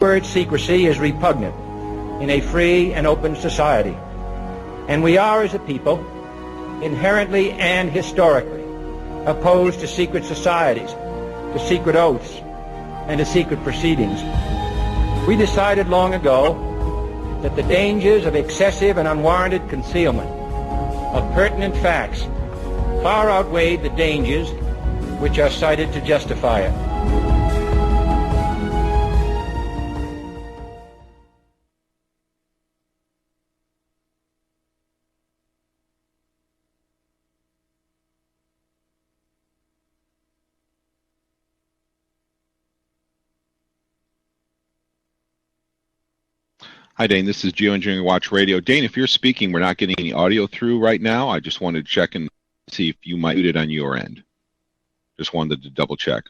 word secrecy is repugnant in a free and open society. And we are, as a people, inherently and historically opposed to secret societies, to secret oaths, and to secret proceedings. We decided long ago that the dangers of excessive and unwarranted concealment of pertinent facts far outweighed the dangers which are cited to justify it. Hi, Dane. This is GeoEngineering Watch Radio. Dane, if you're speaking, we're not getting any audio through right now. I just wanted to check and see if you might mute it on your end. Just wanted to double check.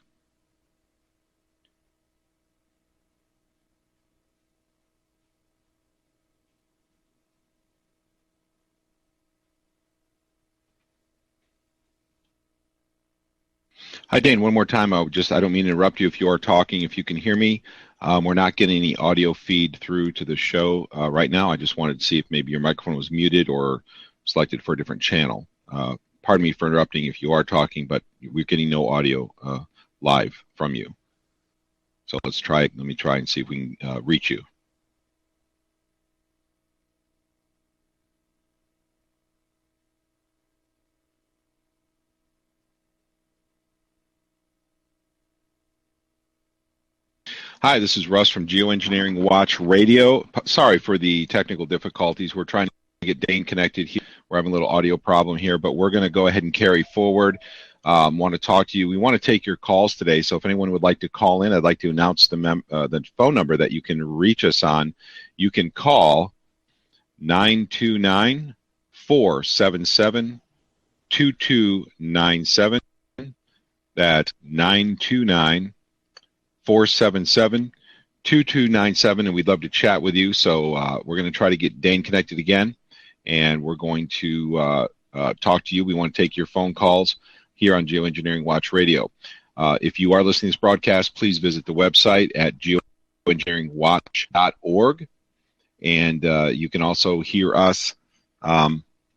Hi, Dane. One more time. I don't mean to interrupt you if you are talking. If you can hear me, we're not getting any audio feed through to the show right now. I just wanted to see if maybe your microphone was muted or selected for a different channel. Pardon me for interrupting if you are talking, but we're getting no audio live from you. So let's try it. Let me try and see if we can reach you. Hi, this is Russ from GeoEngineering Watch Radio. Sorry for the technical difficulties. We're trying to get Dane connected here. We're having a little audio problem here, but we're going to go ahead and carry forward. Want to talk to you. We want to take your calls today, so if anyone would like to call in, I'd like to announce the phone number that you can reach us on. You can call 929-477-2297. That's 929-477-2297, and we'd love to chat with you. So we're going to try to get Dane connected again, and we're going to talk to you. We want to take your phone calls here on GeoEngineering Watch Radio. If you are listening to this broadcast, please visit the website at geoengineeringwatch.org, and you can also hear us.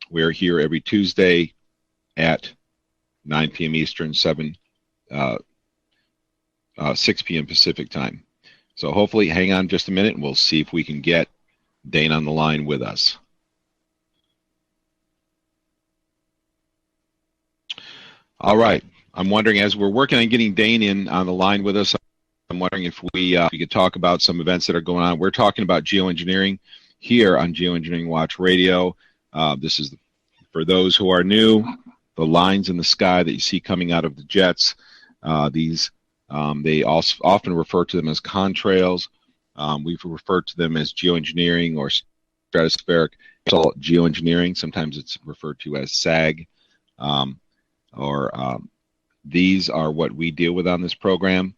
We're here every Tuesday at 9 p.m. Eastern, 6 p.m. Pacific time. So hopefully, hang on just a minute, and we'll see if we can get Dane on the line with us. All right. I'm wondering, as we're working on getting Dane in on the line with us, I'm wondering if we could talk about some events that are going on. We're talking about geoengineering here on GeoEngineering Watch Radio. This is, for those who are new, the lines in the sky that you see coming out of the jets. They also often refer to them as contrails. We've referred to them as geoengineering or stratospheric geoengineering. Sometimes it's referred to as SAG. These are what we deal with on this program.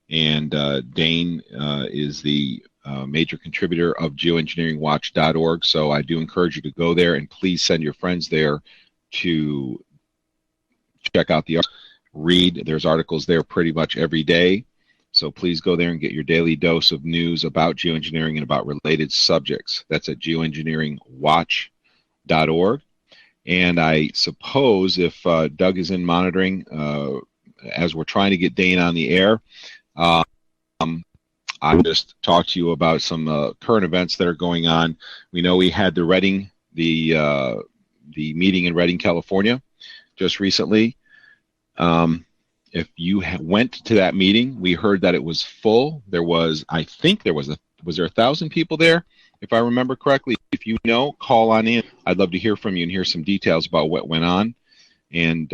And Dane is the major contributor of geoengineeringwatch.org. So I do encourage you to go there, and please send your friends there to check out the articles. Read. There's articles there pretty much every day. So please go there and get your daily dose of news about geoengineering and about related subjects. That's at geoengineeringwatch.org. And I suppose if Doug is in monitoring, as we're trying to get Dane on the air, I'll just talk to you about some current events that are going on. We know we had the meeting in Redding, California, just recently. If you went to that meeting, we heard that it was full. Was there 1,000 people there, if I remember correctly? If you know, call on in. I'd love to hear from you and hear some details about what went on, and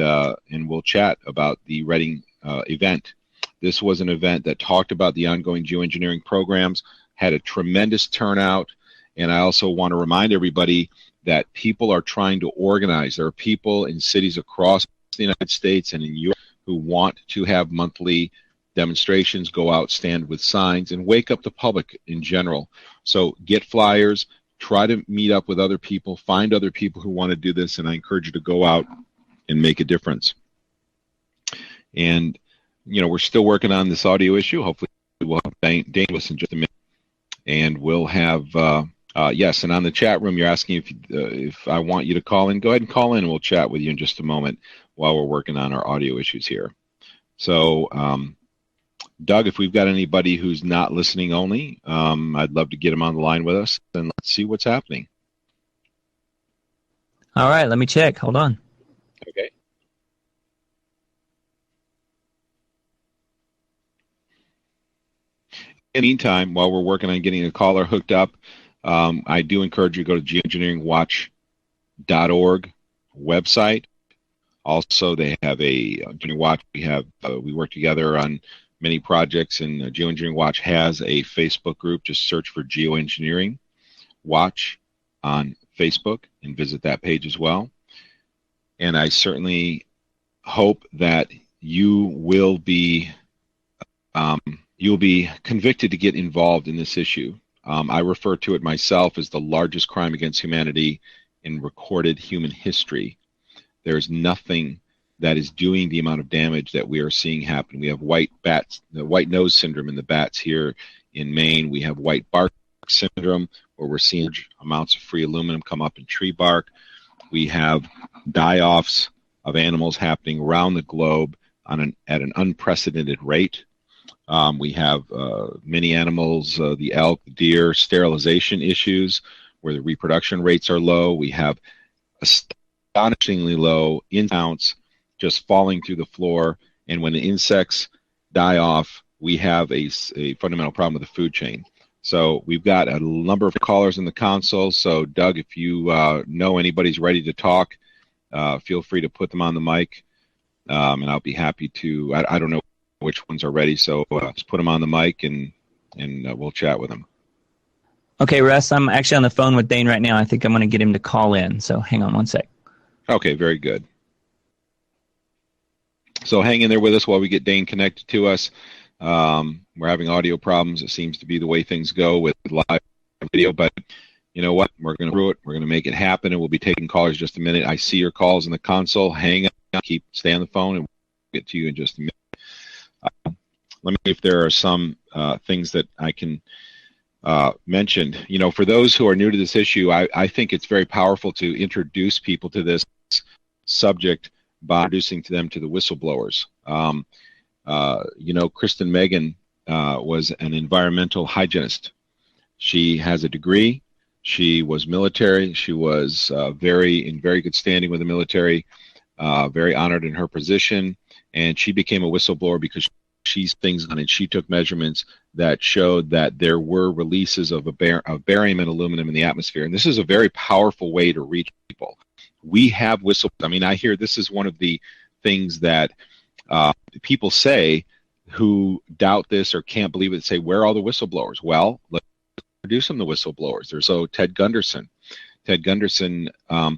we'll chat about the Redding event. This was an event that talked about the ongoing geoengineering programs, had a tremendous turnout, and I also want to remind everybody that people are trying to organize. There are people in cities across the United States and in Europe who want to have monthly demonstrations, go out, stand with signs, and wake up the public in general. So get flyers, try to meet up with other people, find other people who want to do this, and I encourage you to go out and make a difference. And, we're still working on this audio issue. Hopefully we'll have Dane with us in just a minute. and we'll have yes. And on the chat room, you're asking if I want you to call in. Go ahead and call in, and we'll chat with you in just a moment while we're working on our audio issues here. So, Doug, if we've got anybody who's not listening only, I'd love to get them on the line with us, and let's see what's happening. All right, let me check. Hold on. Okay. In the meantime, while we're working on getting a caller hooked up, I do encourage you to go to geoengineeringwatch.org website. Also, they have a Engineering Watch. We work together on many projects, and GeoEngineering Watch has a Facebook group. Just search for GeoEngineering Watch on Facebook and visit that page as well. And I certainly hope that you will be convicted to get involved in this issue. I refer to it myself as the largest crime against humanity in recorded human history. There's nothing that is doing the amount of damage that we are seeing happen. We have white bats, the white nose syndrome in the bats here in Maine. We have white bark syndrome, where we're seeing amounts of free aluminum come up in tree bark. We have die-offs of animals happening around the globe at an unprecedented rate. We have many animals, the elk, the deer, sterilization issues, where the reproduction rates are low. We have astonishingly low counts just falling through the floor. And when the insects die off, we have a fundamental problem with the food chain. So we've got a number of callers in the console. So, Doug, if you know anybody's ready to talk, feel free to put them on the mic, and I'll be happy to. I don't know which ones are ready, so just put them on the mic, and we'll chat with them. Okay, Russ, I'm actually on the phone with Dane right now. I think I'm going to get him to call in, so hang on one sec. Okay, very good. So hang in there with us while we get Dane connected to us. We're having audio problems. It seems to be the way things go with live video, but you know what? We're going to do it. We're going to make it happen, and we'll be taking callers in just a minute. I see your calls in the console. Hang on, stay on the phone, and we'll get to you in just a minute. Let me see if there are some things that I can mention. You know, for those who are new to this issue, I think it's very powerful to introduce people to this subject by introducing them to the whistleblowers. You know, Kristen Megan was an environmental hygienist. She has a degree. She was military. She was in very good standing with the military, very honored in her position, and she became a whistleblower because she took measurements that showed that there were releases of barium and aluminum in the atmosphere. And this is a very powerful way to reach people. We have whistleblowers. I mean, I hear this is one of the things that people say who doubt this or can't believe it, say, where are all the whistleblowers? Well, let's introduce them to whistleblowers. There's Ted Gunderson. Ted Gunderson has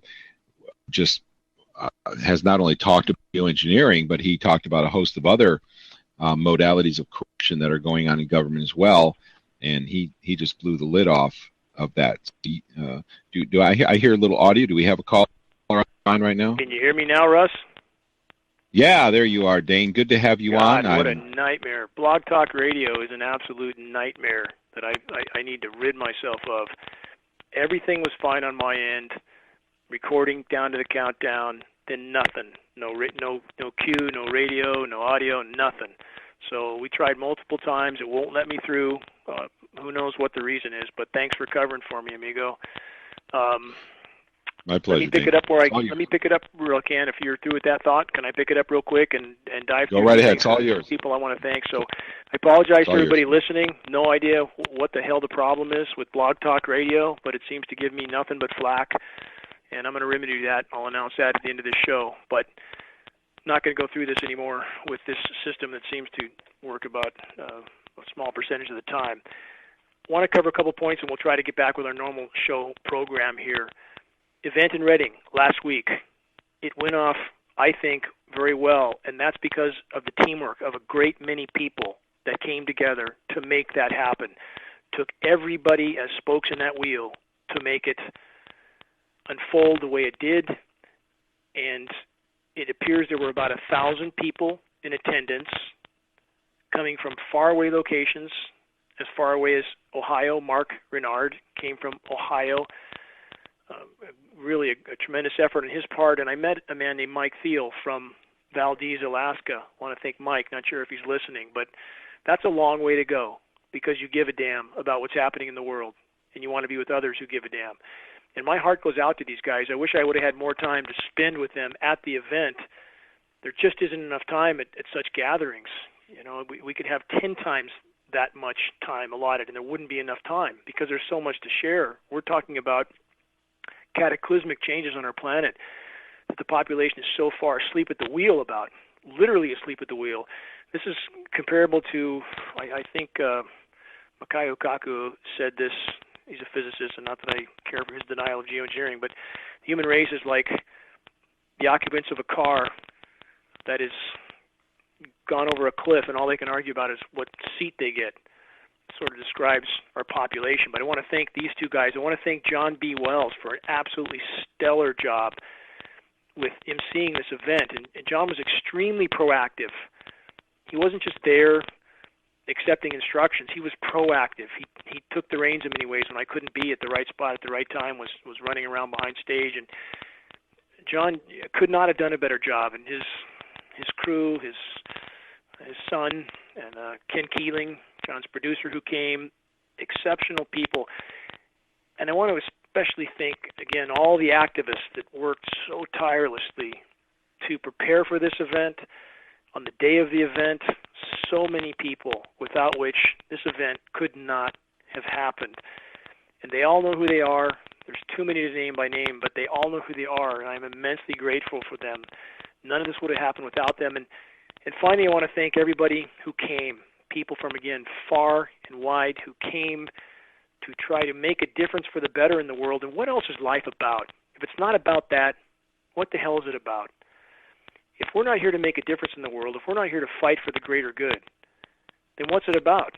not only talked about geoengineering, but he talked about a host of other modalities of corruption that are going on in government as well, and he just blew the lid off of that. I hear a little audio? Do we have a call on right now? Can you hear me now, Russ? Yeah, there you are, Dane. Good to have you God, on. What a nightmare. Blog Talk Radio is an absolute nightmare that I need to rid myself of. Everything was fine on my end, recording down to the countdown, then nothing. No cue, no radio, no audio, nothing. So we tried multiple times. It won't let me through. Who knows what the reason is, but thanks for covering for me, amigo. My pleasure. Let me pick it up let me pick it up real quick. If you're through with that thought, can I pick it up real quick and dive through? Go right ahead. It's all yours. People I want to thank. So I apologize to everybody listening. No idea what the hell the problem is with Blog Talk Radio, but it seems to give me nothing but flack, and I'm going to remedy that. I'll announce that at the end of this show, but I'm not going to go through this anymore with this system that seems to work about a small percentage of the time. I want to cover a couple points, and we'll try to get back with our normal show program here. Event in Reading last week. It went off, I think, very well, and that's because of the teamwork of a great many people that came together to make that happen. Took everybody as spokes in that wheel to make it unfold the way it did, and it appears there were about 1,000 people in attendance coming from faraway locations as far away as Ohio. Mark Renard came from Ohio. Really a tremendous effort on his part. And I met a man named Mike Thiel from Valdez, Alaska. I want to thank Mike. Not sure if he's listening, but that's a long way to go because you give a damn about what's happening in the world, and you want to be with others who give a damn. And my heart goes out to these guys. I wish I would have had more time to spend with them at the event. There just isn't enough time at such gatherings. You know, we could have 10 times that much time allotted, and there wouldn't be enough time because there's so much to share. We're talking about cataclysmic changes on our planet that the population is so far asleep at the wheel about, literally asleep at the wheel. This is comparable to, I think Makai Okaku said this. He's a physicist, and not that I care for his denial of geoengineering, but the human race is like the occupants of a car that is gone over a cliff, and all they can argue about is what seat they get. Sort of describes our population. But I want to thank these two guys. I want to thank John B. Wells for an absolutely stellar job with emceeing this event. And John was extremely proactive. He wasn't just there accepting instructions. He was proactive. He took the reins in many ways when I couldn't be at the right spot at the right time, was running around behind stage. And John could not have done a better job. And his crew, his son, and Ken Keeling, John's producer who came, exceptional people. And I want to especially thank, again, all the activists that worked so tirelessly to prepare for this event. On the day of the event, so many people without which this event could not have happened. And they all know who they are. There's too many to name by name, but they all know who they are, and I'm immensely grateful for them. None of this would have happened without them. And finally, I want to thank everybody who came, people from, again, far and wide who came to try to make a difference for the better in the world. And what else is life about? If it's not about that, what the hell is it about? If we're not here to make a difference in the world, if we're not here to fight for the greater good, then what's it about?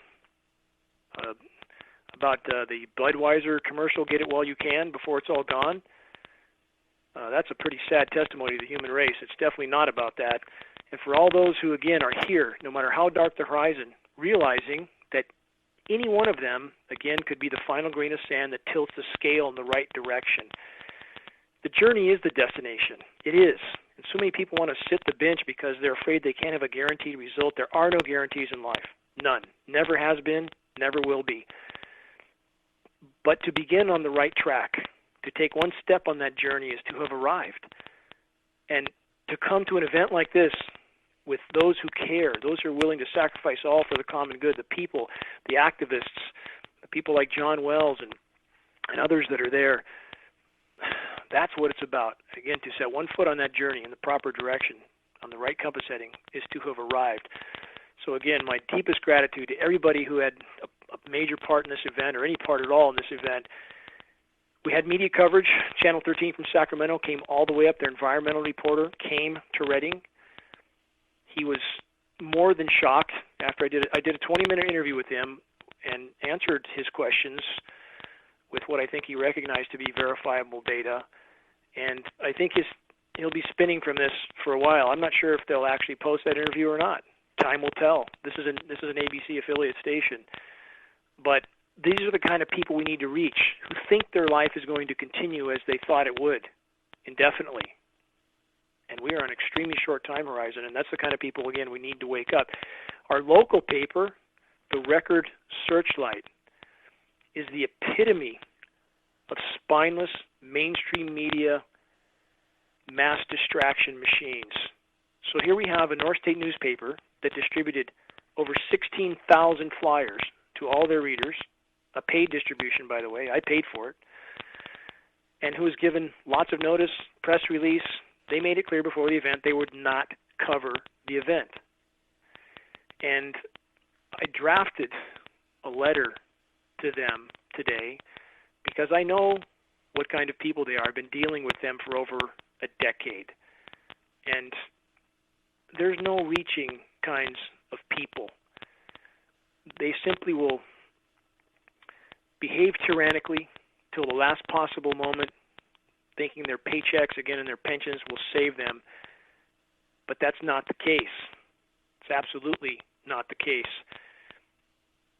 The Budweiser commercial, get it while you can before it's all gone? That's a pretty sad testimony to the human race. It's definitely not about that. And for all those who, again, are here, no matter how dark the horizon, realizing that any one of them, again, could be the final grain of sand that tilts the scale in the right direction. The journey is the destination. It is. And so many people want to sit the bench because they're afraid they can't have a guaranteed result. There are no guarantees in life. None. Never has been, never will be. But to begin on the right track, to take one step on that journey is to have arrived. And to come to an event like this with those who care, those who are willing to sacrifice all for the common good, the people, the activists, the people like John Wells and others that are there, that's what it's about. Again, to set one foot on that journey in the proper direction, on the right compass heading, is to have arrived. So again, my deepest gratitude to everybody who had a major part in this event or any part at all in this event. We had media coverage. Channel 13 from Sacramento came all the way up. Their environmental reporter came to Redding. He was more than shocked after I did a 20-minute interview with him and answered his questions with what I think he recognized to be verifiable data. And I think he'll be spinning from this for a while. I'm not sure if they'll actually post that interview or not. Time will tell. This is an ABC affiliate station. But these are the kind of people we need to reach who think their life is going to continue as they thought it would, indefinitely. And we are on an extremely short time horizon, and that's the kind of people, again, we need to wake up. Our local paper, the Record Searchlight, is the epitome of spineless mainstream media mass distraction machines. So here we have a North State newspaper that distributed over 16,000 flyers to all their readers, a paid distribution, by the way. I paid for it. And who was given lots of notice, press release. They made it clear before the event they would not cover the event. And I drafted a letter to them today because I know what kind of people they are. I've been dealing with them for over a decade. And there's no reaching kinds of people. They simply will behave tyrannically till the last possible moment, thinking their paychecks, again, and their pensions will save them. But that's not the case. It's absolutely not the case.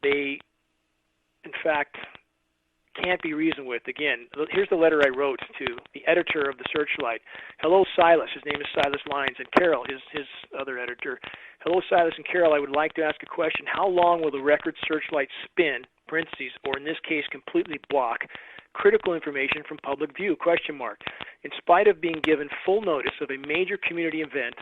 They in fact, can't be reasoned with. Again, here's the letter I wrote to the editor of the Searchlight. Hello, Silas. His name is Silas Lyons, and Carol, his other editor. Hello, Silas and Carol. I would like to ask a question. How long will the record Searchlight spin, parentheses, or in this case, completely block critical information from public view, question mark? In spite of being given full notice of a major community event,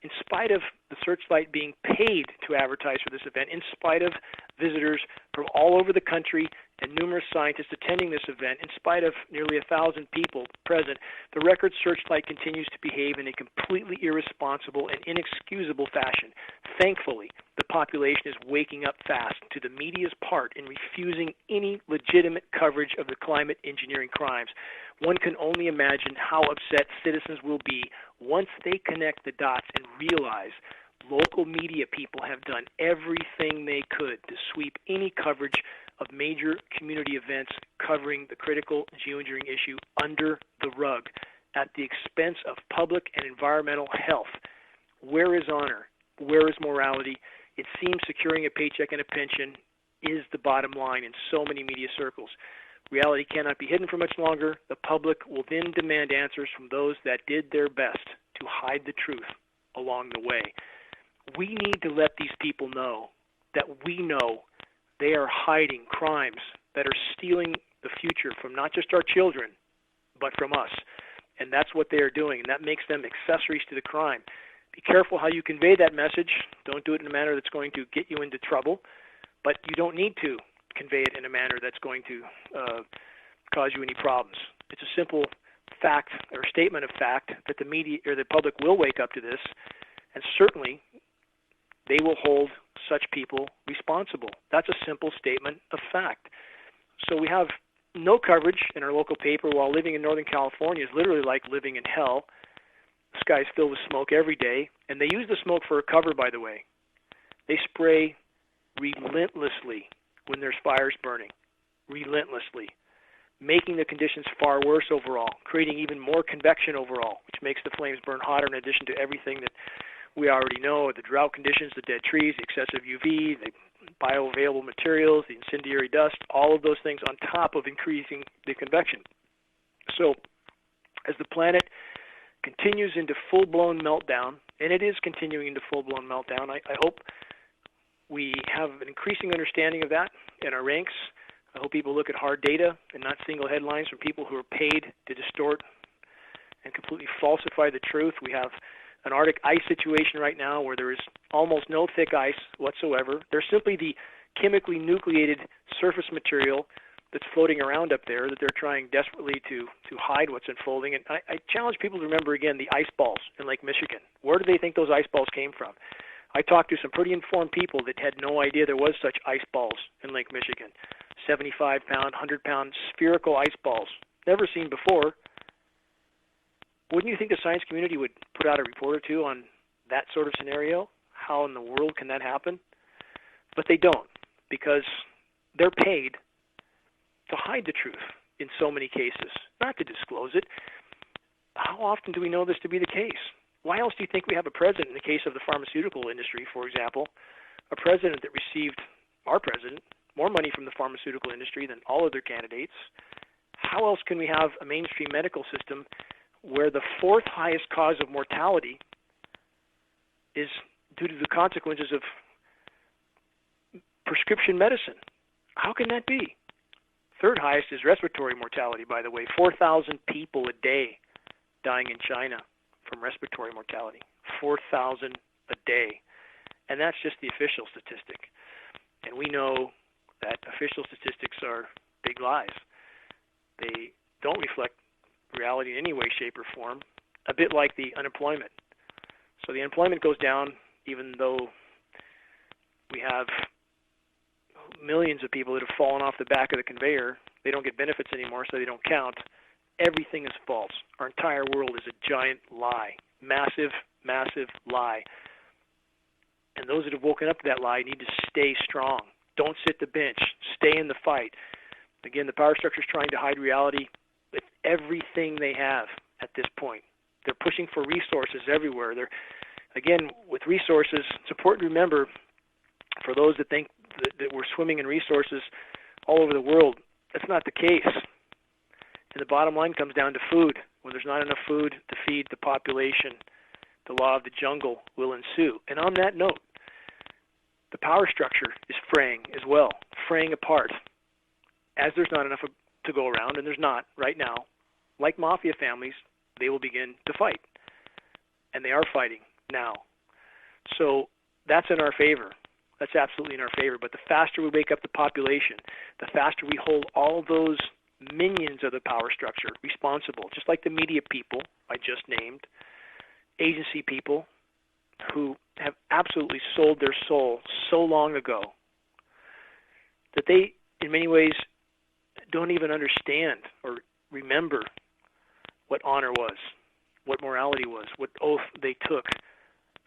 in spite of the Searchlight being paid to advertise for this event, in spite of visitors from all over the country and numerous scientists attending this event, in spite of nearly 1,000 people present, the record Searchlight continues to behave in a completely irresponsible and inexcusable fashion. Thankfully, the population is waking up fast to the media's part in refusing any legitimate coverage of the climate engineering crimes. One can only imagine how upset citizens will be once they connect the dots and realize local media people have done everything they could to sweep any coverage of major community events covering the critical geoengineering issue under the rug at the expense of public and environmental health. Where is honor? Where is morality? It seems securing a paycheck and a pension is the bottom line in so many media circles. Reality cannot be hidden for much longer. The public will then demand answers from those that did their best to hide the truth along the way. We need to let these people know that we know they are hiding crimes that are stealing the future from not just our children, but from us. And that's what they are doing, and that makes them accessories to the crime. Be careful how you convey that message. Don't do it in a manner that's going to get you into trouble, but you don't need to convey it in a manner that's going to cause you any problems. It's a simple fact or statement of fact that the media or the public will wake up to this, and certainly they will hold such people responsible. That's a simple statement of fact. So we have no coverage in our local paper while living in Northern California is literally like living in hell. The sky's filled with smoke every day, and they use the smoke for a cover, by the way. They spray relentlessly when there's fires burning, relentlessly, making the conditions far worse overall, creating even more convection overall, which makes the flames burn hotter in addition to everything that we already know, the drought conditions, the dead trees, the excessive UV, the bioavailable materials, the incendiary dust, all of those things on top of increasing the convection. So as the planet continues into full-blown meltdown, and it is continuing into full-blown meltdown, I hope we have an increasing understanding of that in our ranks. I hope people look at hard data and not single headlines from people who are paid to distort and completely falsify the truth. We have an Arctic ice situation right now where there is almost no thick ice whatsoever. There's simply the chemically nucleated surface material that's floating around up there that they're trying desperately to hide what's unfolding. And I challenge people to remember, again, the ice balls in Lake Michigan. Where do they think those ice balls came from? I talked to some pretty informed people that had no idea there was such ice balls in Lake Michigan. 75-pound, 100-pound spherical ice balls. Never seen before. Wouldn't you think the science community would put out a report or two on that sort of scenario? How in the world can that happen? But they don't, because they're paid to hide the truth in so many cases, not to disclose it. How often do we know this to be the case? Why else do you think we have a president, in the case of the pharmaceutical industry, for example, a president that received, our president, more money from the pharmaceutical industry than all other candidates? How else can we have a mainstream medical system where the fourth highest cause of mortality is due to the consequences of prescription medicine? How can that be? Third highest is respiratory mortality, by the way. 4,000 people a day dying in China from respiratory mortality. 4,000 a day. And that's just the official statistic. And we know that official statistics are big lies. They don't reflect reality in any way, shape, or form, a bit like the unemployment. So the unemployment goes down even though we have millions of people that have fallen off the back of the conveyor. They don't get benefits anymore, so they don't count. Everything is false. Our entire world is a giant lie. Massive, massive lie. And those that have woken up to that lie need to stay strong. Don't sit the bench. Stay in the fight. Again, the power structure is trying to hide reality with everything they have at this point. They're pushing for resources everywhere. Again, with resources, it's important to remember, for those that think that we're swimming in resources, all over the world. That's not the case. And the bottom line comes down to food. When there's not enough food to feed the population, the law of the jungle will ensue. And on that note, the power structure is fraying as well, fraying apart. As there's not enough to go around, and there's not right now, like mafia families, they will begin to fight. And they are fighting now. So that's in our favor. That's absolutely in our favor. But the faster we wake up the population, the faster we hold all those minions of the power structure responsible, just like the media people I just named, agency people who have absolutely sold their soul so long ago that they, in many ways, don't even understand or remember what honor was, what morality was, what oath they took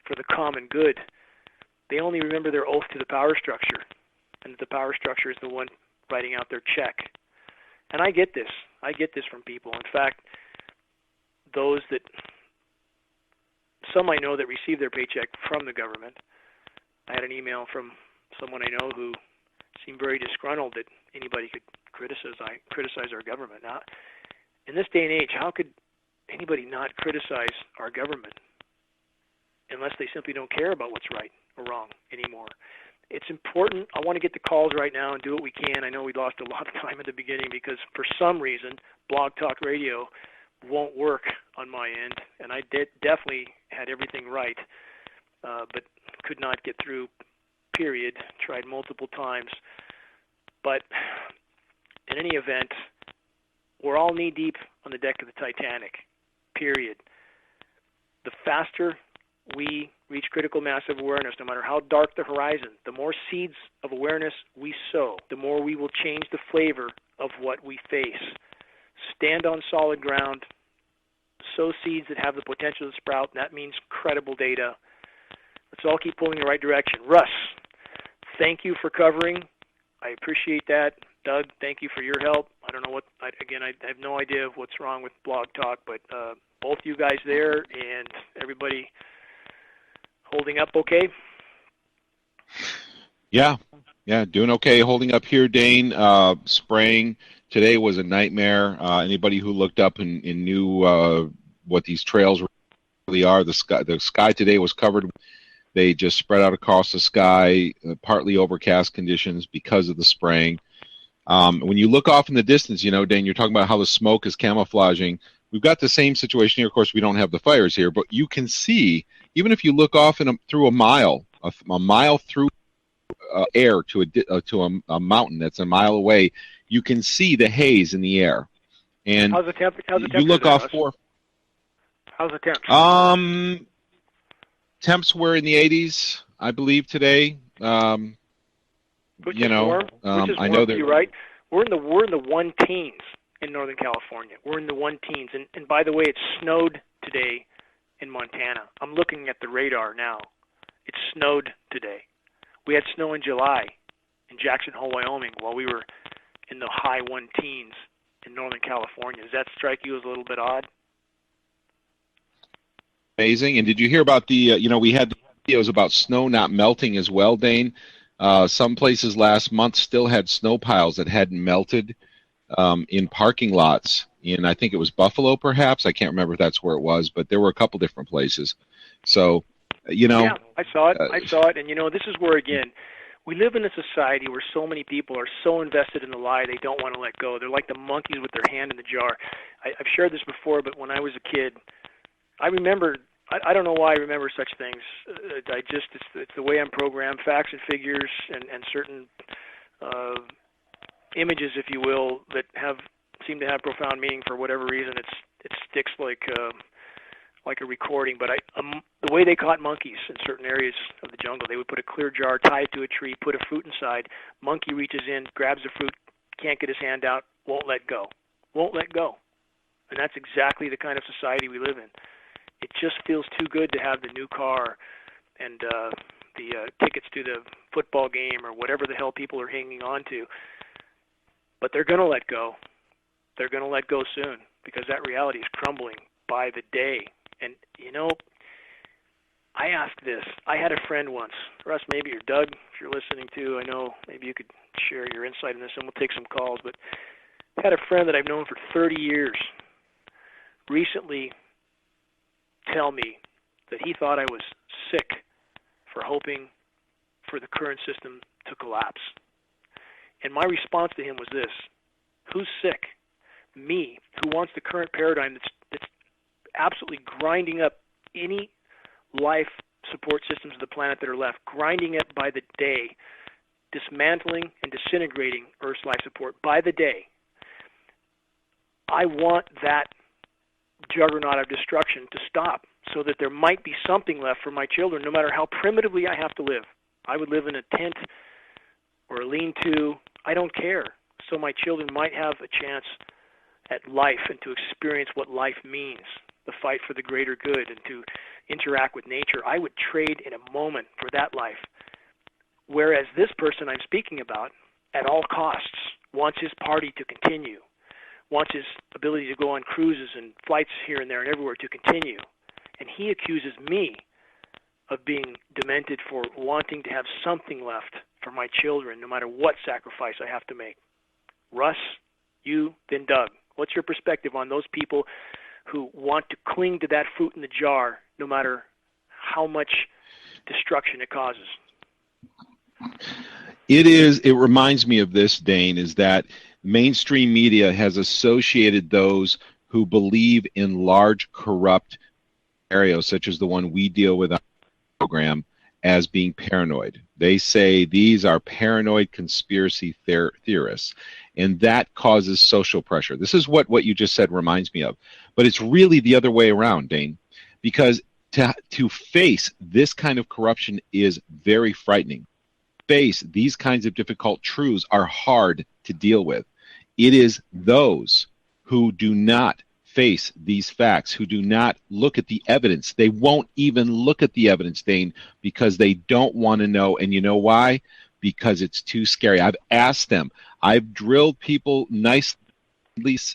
for the common good. They only remember their oath to the power structure, and the power structure is the one writing out their check. And I get this. I get this from people. In fact, those that, some I know that receive their paycheck from the government. I had an email from someone I know who seemed very disgruntled that anybody could criticize our government. Now, in this day and age, how could anybody not criticize our government unless they simply don't care about what's right or wrong anymore? It's important. I want to get the calls right now and do what we can. I know we lost a lot of time at the beginning because for some reason Blog Talk Radio won't work on my end, and I definitely had everything right, but could not get through, period. Tried multiple times. But in any event, we're all knee-deep on the deck of the Titanic, period. The faster we reach critical mass of awareness, no matter how dark the horizon, the more seeds of awareness we sow, the more we will change the flavor of what we face. Stand on solid ground, sow seeds that have the potential to sprout, and that means credible data. Let's all keep pulling in the right direction. Russ, thank you for covering. I appreciate that. Doug, thank you for your help. I don't know what, I have no idea what's wrong with Blog Talk, but both you guys there and everybody holding up okay? Yeah, doing okay. Holding up here, Dane. Spraying today was a nightmare. Anybody who looked up and knew what these trails really are, the sky today was covered. They just spread out across the sky, partly overcast conditions because of the spraying. When you look off in the distance, Dane, you're talking about how the smoke is camouflaging. We've got the same situation here. Of course, we don't have the fires here, but you can see, even if you look off through a mile through air to a mountain that's a mile away, you can see the haze in the air. And how's the temperature? You look off How's the temperature? Temps were in the 80s, I believe, today. Which is warm. I know that you're right. We're in the one teens in Northern California. We're in the one teens, and by the way, it snowed today in Montana. I'm looking at the radar now. It snowed today. We had snow in July in Jackson Hole, Wyoming, while we were in the high one teens in Northern California. Does that strike you as a little bit odd? Amazing. And did you hear about the, we had videos about snow not melting as well, Dane? Some places last month still had snow piles that hadn't melted in parking lots. I think it was Buffalo, perhaps. I can't remember if that's where it was, but there were a couple different places. So, Yeah, I saw it. And, this is where, again, we live in a society where so many people are so invested in the lie they don't want to let go. They're like the monkeys with their hand in the jar. I've shared this before, but when I was a kid, I remember, I don't know why I remember such things. It's the way I'm programmed, facts and figures and certain images, if you will, that seem to have profound meaning for whatever reason. It sticks like a recording. But the way they caught monkeys in certain areas of the jungle, they would put a clear jar, tie it to a tree, put a fruit inside. Monkey reaches in, grabs the fruit, can't get his hand out, won't let go. And that's exactly the kind of society we live in. It just feels too good to have the new car and the tickets to the football game or whatever the hell people are hanging on to. But they're going to let go. They're going to let go soon because that reality is crumbling by the day. And, I asked this. I had a friend once, Russ, maybe, or Doug, if you're listening too, I know maybe you could share your insight in this, and we'll take some calls. But I had a friend that I've known for 30 years recently tell me that he thought I was sick for hoping for the current system to collapse. And my response to him was this: who's sick? Me, who wants the current paradigm that's absolutely grinding up any life support systems of the planet that are left, grinding it by the day, dismantling and disintegrating Earth's life support by the day. I want that juggernaut of destruction to stop so that there might be something left for my children, no matter how primitively I have to live. I would live in a tent or a lean-to. I don't care. So my children might have a chance at life and to experience what life means, the fight for the greater good, and to interact with nature. I would trade in a moment for that life. Whereas this person I'm speaking about, at all costs, wants his party to continue, wants his ability to go on cruises and flights here and there and everywhere to continue. And he accuses me of being demented for wanting to have something left for my children, no matter what sacrifice I have to make. Russ, you, then Doug. What's your perspective on those people who want to cling to that fruit in the jar, no matter how much destruction it causes? It reminds me of this, Dane, is that mainstream media has associated those who believe in large corrupt scenarios, such as the one we deal with on the program, as being paranoid. They say these are paranoid conspiracy theorists, and that causes social pressure. This is what you just said reminds me of. But it's really the other way around, Dane, because to face this kind of corruption is very frightening. Face these kinds of difficult truths are hard to deal with. It is those who do not face these facts, who do not look at the evidence. They won't even look at the evidence, Dane, because they don't want to know. And you know why? Because it's too scary. I've asked them. I've drilled people nicely,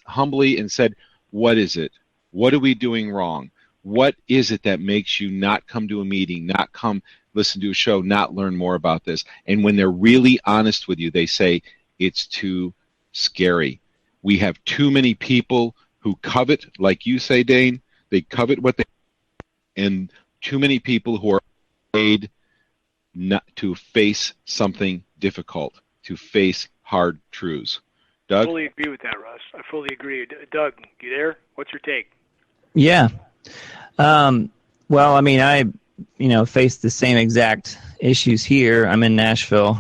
humbly, and said, what is it? What are we doing wrong? What is it that makes you not come to a meeting, not come listen to a show, not learn more about this? And when they're really honest with you, they say, it's too scary. We have too many people who covet, like you say, Dane, they covet what they, and too many people who are afraid not to face something difficult, to face hard truths. Doug? I fully agree with that, Russ. I fully agree. Doug, you there? What's your take? Yeah. Well, I mean, I face the same exact issues here. I'm in Nashville.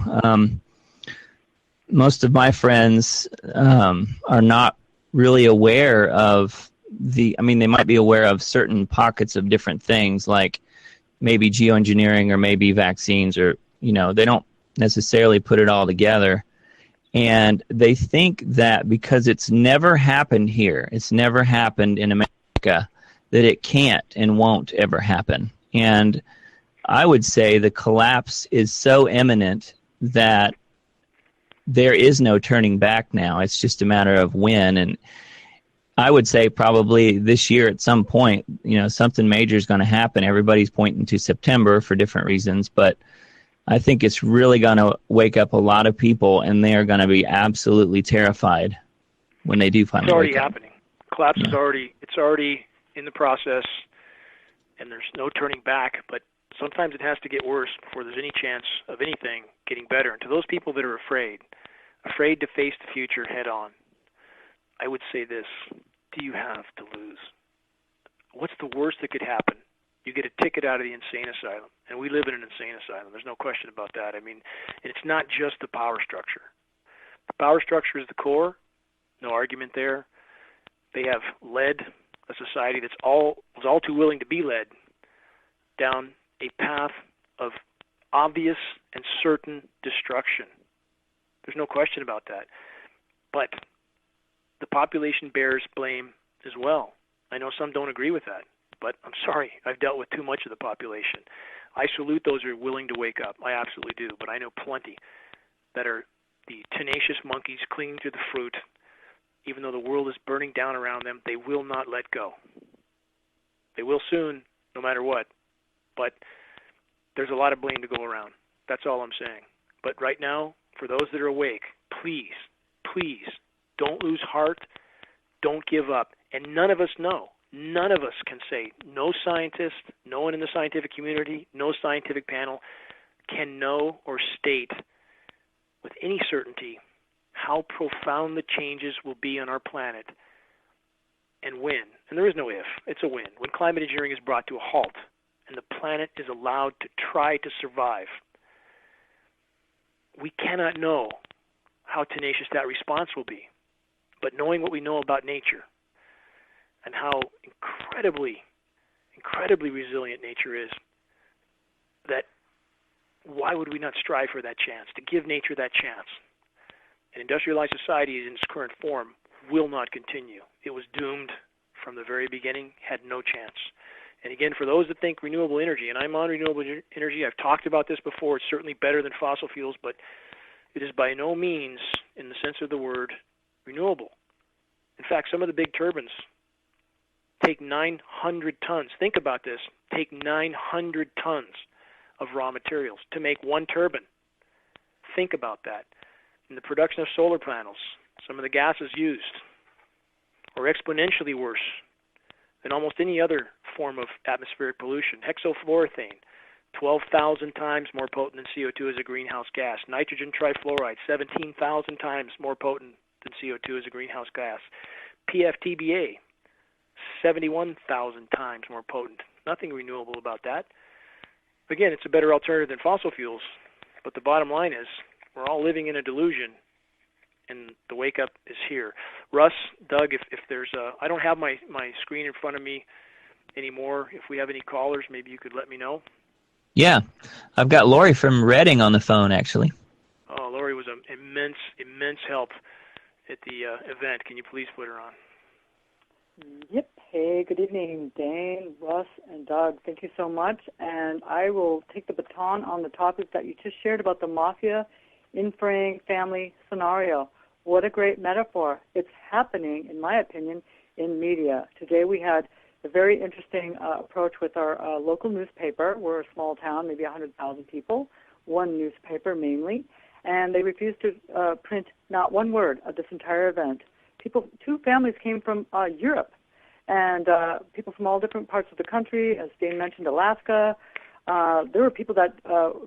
Most of my friends are not really aware of they might be aware of certain pockets of different things, like maybe geoengineering or maybe vaccines, or, they don't necessarily put it all together. And they think that because it's never happened here, it's never happened in America, that it can't and won't ever happen. And I would say the collapse is so imminent that there is no turning back now. It's just a matter of when. And I would say probably this year at some point, something major is going to happen. Everybody's pointing to September for different reasons, but I think it's really going to wake up a lot of people, and they are going to be absolutely terrified when they do finally It's already wake up. happening. Collapse is already in the process, and there's no turning back, but sometimes it has to get worse before there's any chance of anything getting better. And to those people that are afraid to face the future head on, I would say this: do you have to lose? What's the worst that could happen? You get a ticket out of the insane asylum, and we live in an insane asylum. There's no question about that. I mean, it's not just the power structure. The power structure is the core, no argument there. They have led a society was all too willing to be led down a path of obvious and certain destruction. There's no question about that. But the population bears blame as well. I know some don't agree with that, but I'm sorry, I've dealt with too much of the population. I salute those who are willing to wake up. I absolutely do, but I know plenty that are the tenacious monkeys clinging to the fruit. Even though the world is burning down around them, they will not let go. They will soon, no matter what. But there's a lot of blame to go around. That's all I'm saying. But right now, for those that are awake, please, please don't lose heart. Don't give up. And none of us know. None of us can say, no scientist, no one in the scientific community, no scientific panel can know or state with any certainty how profound the changes will be on our planet and when. And there is no if. It's a when. When climate engineering is brought to a halt and the planet is allowed to try to survive, we cannot know how tenacious that response will be. But knowing what we know about nature and how incredibly resilient nature is, that why would we not strive for that chance, to give nature that chance? An industrialized society in its current form will not continue. It was doomed from the very beginning, had no chance. And again, for those that think renewable energy, and I'm on renewable energy, I've talked about this before, it's certainly better than fossil fuels, but it is by no means, in the sense of the word, renewable. In fact, some of the big turbines take 900 tons. Think about this. Take 900 tons of raw materials to make one turbine. Think about that. In the production of solar panels, some of the gases used are exponentially worse than almost any other form of atmospheric pollution. Hexafluoroethane, 12,000 times more potent than CO2 as a greenhouse gas. Nitrogen trifluoride, 17,000 times more potent than CO2 as a greenhouse gas. PFTBA, 71,000 times more potent. Nothing renewable about that. Again, it's a better alternative than fossil fuels, but the bottom line is we're all living in a delusion, and the wake-up is here. Russ, Doug, if there's I don't have my screen in front of me anymore. If we have any callers, maybe you could let me know. Yeah, I've got Lori from Reading on the phone, actually. Oh, Lori was an immense help at the event. Can you please put her on? Yep. Hey, good evening, Dane, Russ, and Doug. Thank you so much. And I will take the baton on the topic that you just shared about the mafia infraying family scenario. What a great metaphor. It's happening, in my opinion, in media. Today we had a very interesting approach with our local newspaper. We're a small town, maybe 100,000 people, one newspaper mainly, and they refused to print not one word of this entire event. Two families came from Europe, and people from all different parts of the country, as Dane mentioned, Alaska. There were people that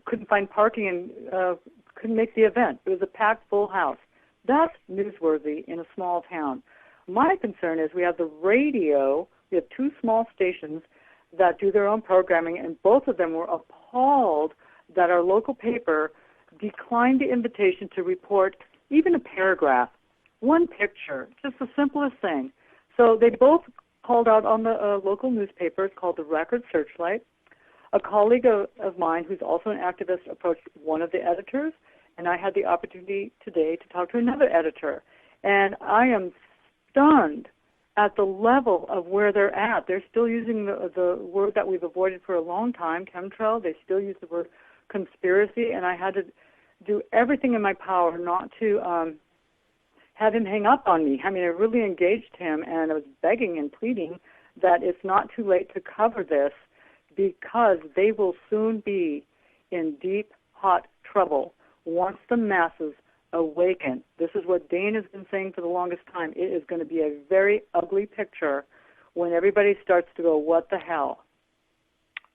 couldn't find parking and couldn't make the event. It was a packed full house. That's newsworthy in a small town. My concern is we have the radio. We have two small stations that do their own programming, and both of them were appalled that our local paper declined the invitation to report even a paragraph, one picture, just the simplest thing. So they both called out on the local newspaper. It's called the Record Searchlight. A colleague of mine who's also an activist approached one of the editors, and I had the opportunity today to talk to another editor. And I am stunned at the level of where they're at. They're still using the word that we've avoided for a long time, chemtrail. They still use the word conspiracy, and I had to do everything in my power not to have him hang up on me. I mean, I really engaged him, and I was begging and pleading that it's not too late to cover this because they will soon be in deep, hot trouble once the masses awaken. This is what Dane has been saying for the longest time. It is going to be a very ugly picture when everybody starts to go, what the hell?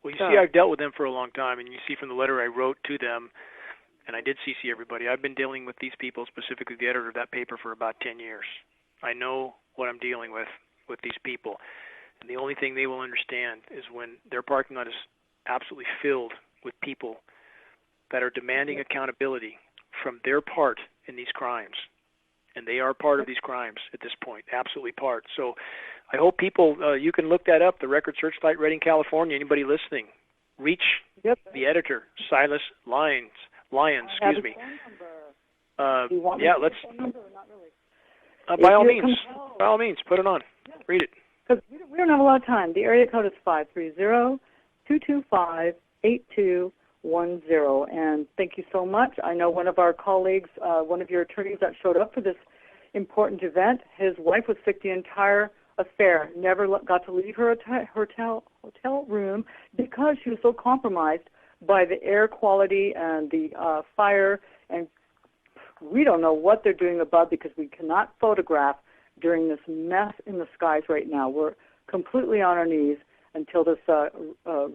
Well, you see, I've dealt with them for a long time, and you see from the letter I wrote to them, and I did CC everybody, I've been dealing with these people, specifically the editor of that paper, for about 10 years. I know what I'm dealing with these people. And the only thing they will understand is when their parking lot is absolutely filled with people that are demanding accountability from their part in these crimes. And they are part of these crimes at this point, absolutely part. So I hope people, you can look that up, the Record Searchlight, Reading, California. Anybody listening, reach the editor, Silas Lyons, excuse me. Yeah, let's. By all means, put it on. Yeah. Read it. Because we don't have a lot of time. The area code is 530-225-8210. And thank you so much. I know one of our colleagues, one of your attorneys that showed up for this important event, his wife was sick the entire affair, never got to leave her hotel room because she was so compromised by the air quality and the fire and We don't know what they're doing above because we cannot photograph during this mess in the skies right now. We're completely on our knees until this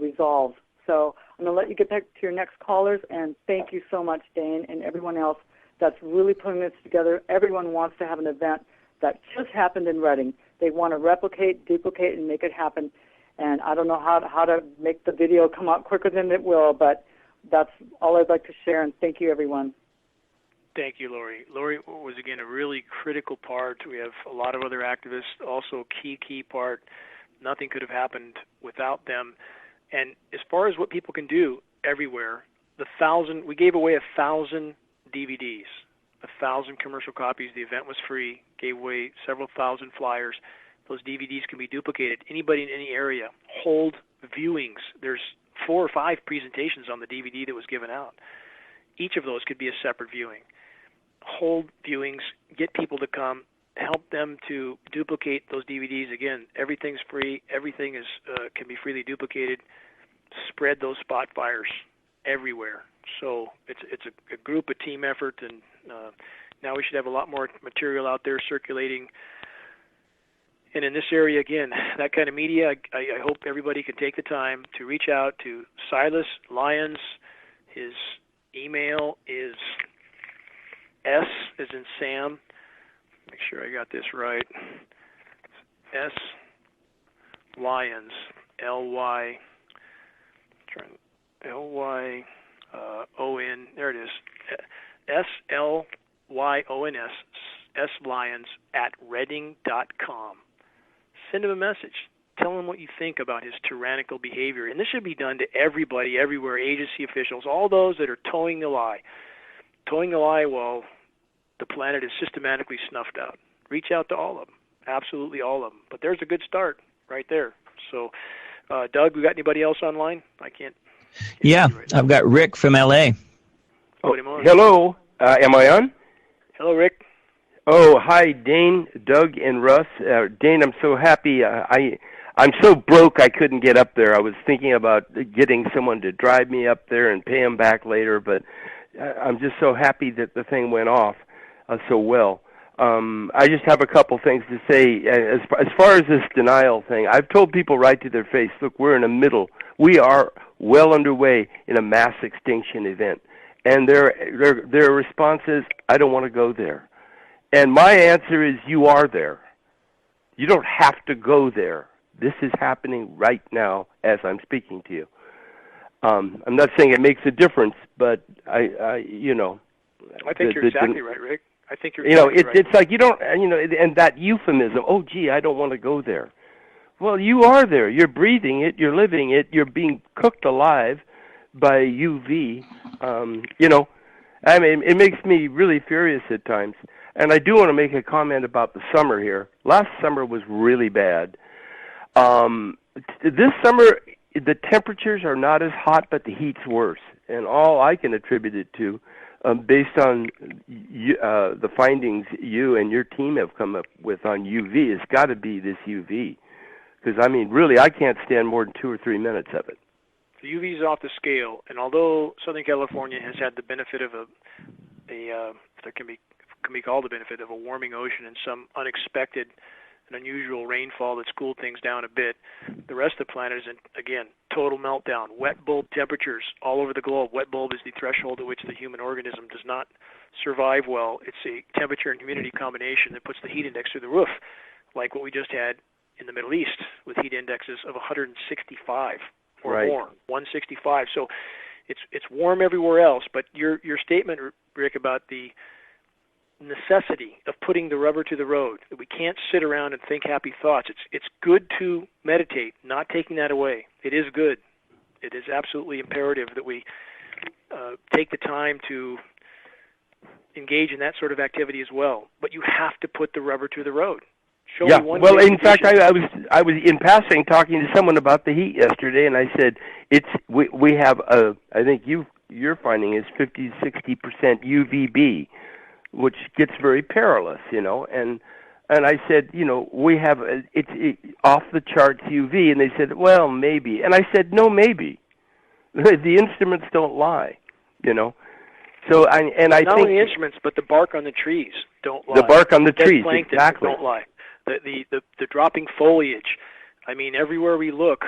resolves. So I'm going to let you get back to your next callers, and thank you so much, Dane, and everyone else that's really putting this together. Everyone wants to have an event that just happened in Reading. They want to replicate, duplicate, and make it happen. And I don't know how to make the video come out quicker than it will, but that's all I'd like to share, and thank you, everyone. Thank you, Lori. Lori was, again, a really critical part. We have a lot of other activists, also a key part. Nothing could have happened without them. And as far as what people can do everywhere, we gave away 1,000 DVDs, 1,000 commercial copies. The event was free, gave away several thousand flyers. Those DVDs can be duplicated. Anybody in any area, hold viewings. There's 4 or 5 presentations on the DVD that was given out. Each of those could be a separate viewing. Hold viewings, get people to come, help them to duplicate those DVDs. Again, everything's free. Everything is can be freely duplicated. Spread those spot fires everywhere. So it's a group, a team effort, and now we should have a lot more material out there circulating. And in this area, again, that kind of media, I hope everybody can take the time to reach out to Silas Lyons. His email is S as in Sam. Make sure I got this right. S Lyons, L-Y, O-N, there it is, S-L-Y-O-N-S, S Lyons at Reading.com. Send him a message. Tell him what you think about his tyrannical behavior. And this should be done to everybody, everywhere, agency officials, all those that are towing the lie. Towing the lie while the planet is systematically snuffed out. Reach out to all of them, absolutely all of them. But there's a good start right there. So, Doug, we got anybody else online? I can't yeah, right I've got Rick from L.A. Oh, hello. Am I on? Hello, Rick. Oh, hi, Dane, Doug, and Russ. Dane, I'm so happy. I'm so broke I couldn't get up there. I was thinking about getting someone to drive me up there and pay them back later, but I'm just so happy that the thing went off so well. I just have a couple things to say. As far as this denial thing, I've told people right to their face, look, we're in the middle. We are well underway in a mass extinction event. And their response is, I don't want to go there. And my answer is, you are there. You don't have to go there. This is happening right now as I'm speaking to you. I'm not saying it makes a difference, but I think you're exactly right, Rick. I think you're exactly right. It's like you don't, and that euphemism, oh, gee, I don't want to go there. Well, you are there. You're breathing it. You're living it. You're being cooked alive by UV. It makes me really furious at times. And I do want to make a comment about the summer here. Last summer was really bad. This summer, the temperatures are not as hot, but the heat's worse. And all I can attribute it to, based on the findings you and your team have come up with on UV, it's got to be this UV. Because, really, I can't stand more than 2 or 3 minutes of it. The UV is off the scale, and although Southern California has had the benefit of there can be called the benefit of a warming ocean and some unexpected and unusual rainfall that's cooled things down a bit, the rest of the planet is in, again, total meltdown. Wet bulb temperatures all over the globe. Wet bulb is the threshold at which the human organism does not survive well. It's a temperature and humidity combination that puts the heat index through the roof, like what we just had in the Middle East with heat indexes of 165 or right. more, 165. So it's warm everywhere else, but your statement, Rick, about the necessity of putting the rubber to the road, that we can't sit around and think happy thoughts. It's good to meditate, not taking that away. It is good. It is absolutely imperative that we take the time to engage in that sort of activity as well. But you have to put the rubber to the road. Well, in fact, I was in passing talking to someone about the heat yesterday, and I said we have I think your finding is 50-60% UVB, which gets very perilous, and I said, we have it's off the charts UV, and they said, well, maybe, and I said, no, maybe. The instruments don't lie, So I not think only instruments, but the bark on the trees don't lie. The bark on the dead trees, plankton exactly. don't lie. The dropping foliage. I mean, everywhere we look,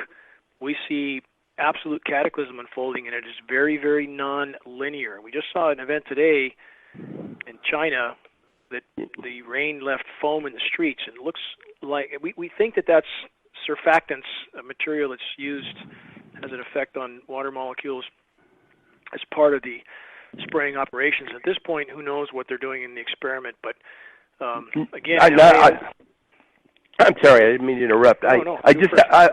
we see absolute cataclysm unfolding, and it is very, very non-linear. We just saw an event today in China that the rain left foam in the streets, and it looks like we think that that's surfactants, a material that's used as an effect on water molecules as part of the spraying operations. At this point, who knows what they're doing in the experiment? But again, I'm sorry, I didn't mean to interrupt. I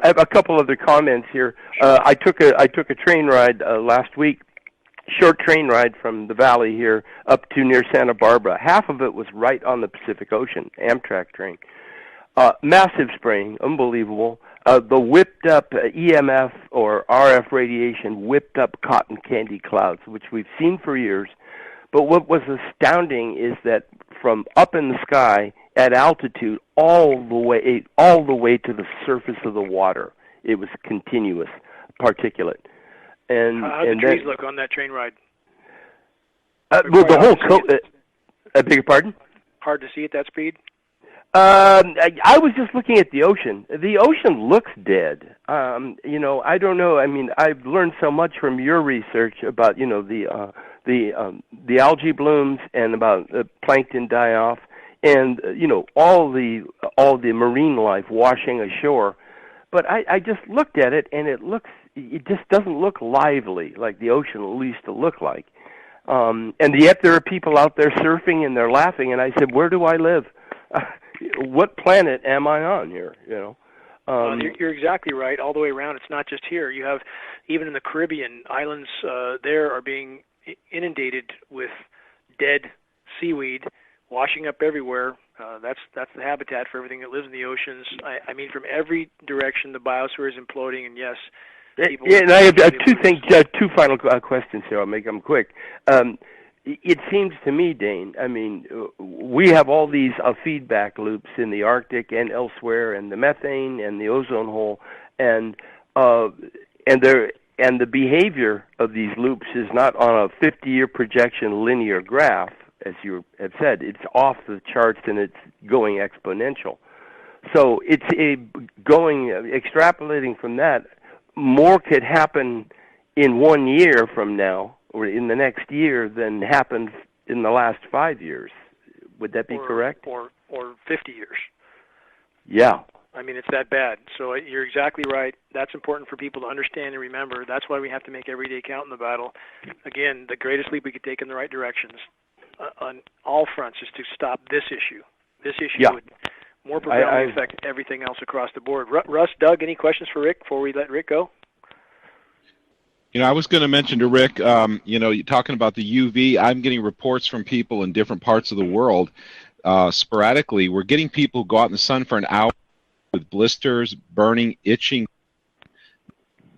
have a couple other comments here. I took a train ride last week, short train ride from the valley here up to near Santa Barbara. Half of it was right on the Pacific Ocean, Amtrak train. Massive spraying, unbelievable. The whipped up EMF or RF radiation whipped up cotton candy clouds, which we've seen for years. But what was astounding is that from up in the sky at altitude all the way to the surface of the water, it was continuous particulate. And how did the trees look on that train ride? Well, the whole coast. I beg your pardon? Hard to see at that speed. I was just looking at the ocean. The ocean looks dead. I don't know. I mean, I've learned so much from your research about, the algae blooms and about plankton die-off, and all the marine life washing ashore. But I just looked at it, and it just doesn't look lively like the ocean used to look like. And yet there are people out there surfing and they're laughing. And I said, where do I live? What planet am I on here? You're exactly right. All the way around, it's not just here. You have, even in the Caribbean, islands there are being inundated with dead seaweed, washing up everywhere. That's the habitat for everything that lives in the oceans. I mean, from every direction, the biosphere is imploding, and yes. And I have two final questions here. I'll make them quick. It seems to me, Dane, I mean, we have all these feedback loops in the Arctic and elsewhere, and the methane and the ozone hole, and the behavior of these loops is not on a 50-year projection linear graph, as you have said. It's off the charts and it's going exponential. So it's extrapolating from that. More could happen in 1 year from now, or in the next year, than happened in the last 5 years. Would that be correct? Or 50 years. Yeah. I mean, it's that bad. So you're exactly right. That's important for people to understand and remember. That's why we have to make every day count in the battle. Again, the greatest leap we could take in the right directions on all fronts is to stop this issue. This issue would more profoundly affect everything else across the board. Russ, Doug, any questions for Rick before we let Rick go? I was going to mention to Rick, you're talking about the UV. I'm getting reports from people in different parts of the world sporadically. We're getting people who go out in the sun for an hour with blisters, burning, itching.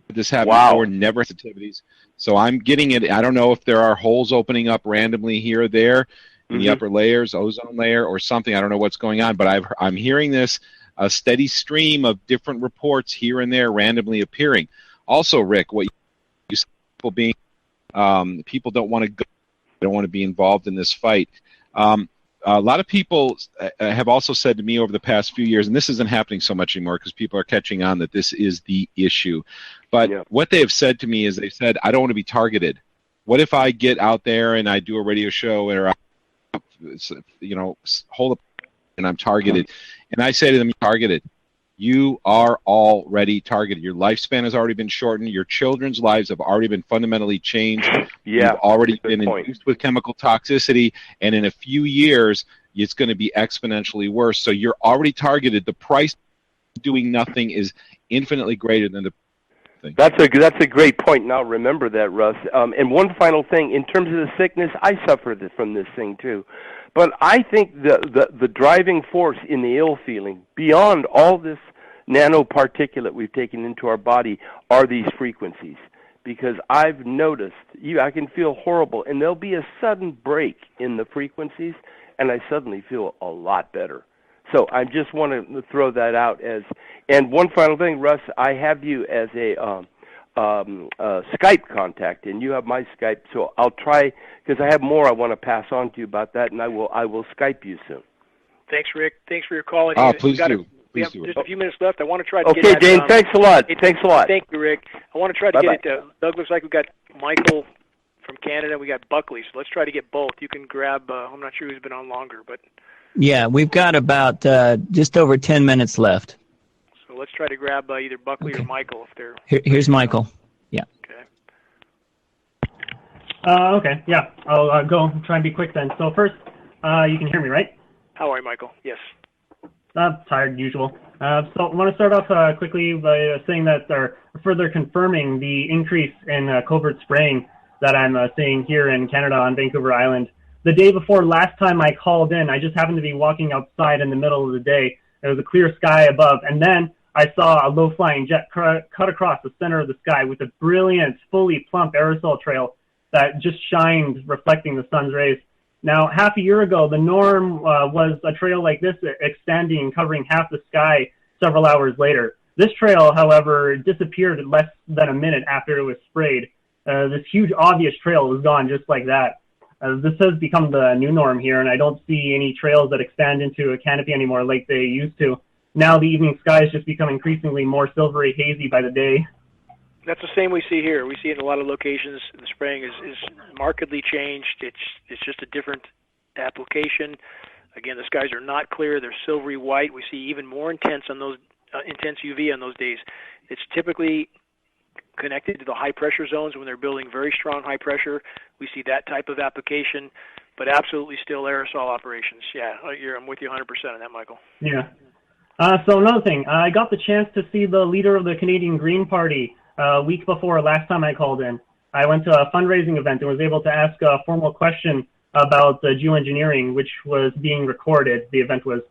This happened before, never sensitivities. So I'm getting it. I don't know if there are holes opening up randomly here or there in the upper layers, ozone layer or something. I don't know what's going on, but I'm hearing this, a steady stream of different reports here and there randomly appearing. Also, Rick, what you said, people don't want to go, don't want to be involved in this fight. A lot of people have also said to me over the past few years, and this isn't happening so much anymore because people are catching on that this is the issue. But what they have said to me is they said, I don't want to be targeted. What if I get out there and I do a radio show or, hold up and I'm targeted? And I say to them, targeted. You are already targeted. Your lifespan has already been shortened. Your children's lives have already been fundamentally changed. You've already been induced with chemical toxicity, and in a few years, it's going to be exponentially worse. So you're already targeted. The price of doing nothing is infinitely greater than the thing. That's a great point. Now remember that, Russ. And one final thing, in terms of the sickness, I suffered from this thing too. But I think the driving force in the ill feeling, beyond all this nanoparticulate we've taken into our body, are these frequencies. Because I've noticed, I can feel horrible, and there'll be a sudden break in the frequencies, and I suddenly feel a lot better. So I just want to throw that out and one final thing, Russ, I have you as Skype contact, and you have my Skype. So I'll try, because I have more I want to pass on to you about that, and I will Skype you soon. Thanks, Rick. Thanks for your call. Please do. We have Please do. just a few minutes left. I want to try to get Okay, Dane, thanks a lot. Thanks a lot. Thank you, Rick. I want to try to get it. Doug, looks like we've got Michael from Canada. We got Buckley, so let's try to get both. You can grab, I'm not sure who's been on longer, but... Yeah, we've got about just over 10 minutes left. So let's try to grab either Buckley or Michael if they're... Here's Michael. Yeah. Okay. Okay, yeah, I'll go try and be quick then. So first, you can hear me, right? How are you, Michael? Yes. Tired, usual. So I want to start off quickly by saying that, or further confirming the increase in covert spraying that I'm seeing here in Canada on Vancouver Island. The day before last time I called in, I just happened to be walking outside in the middle of the day. There was a clear sky above, and then I saw a low-flying jet cut across the center of the sky with a brilliant, fully plump aerosol trail that just shined, reflecting the sun's rays. Now, half a year ago, the norm was a trail like this extending and covering half the sky several hours later. This trail, however, disappeared in less than a minute after it was sprayed. This huge, obvious trail was gone just like that. This has become the new norm here, and I don't see any trails that expand into a canopy anymore like they used to. Now the evening skies just become increasingly more silvery hazy by the day. That's the same we see here. We see it in a lot of locations. The spraying is markedly changed. It's just a different application. Again, the skies are not clear. They're silvery white. We see even more intense on those intense UV on those days. It's typically connected to the high pressure zones when they're building very strong high pressure. We see that type of application, but absolutely still aerosol operations. Yeah, I'm with you 100% on that, Michael. Yeah. So another thing, I got the chance to see the leader of the Canadian Green Party a week before last time I called in. I went to a fundraising event and was able to ask a formal question about geoengineering, which was being recorded, the event was.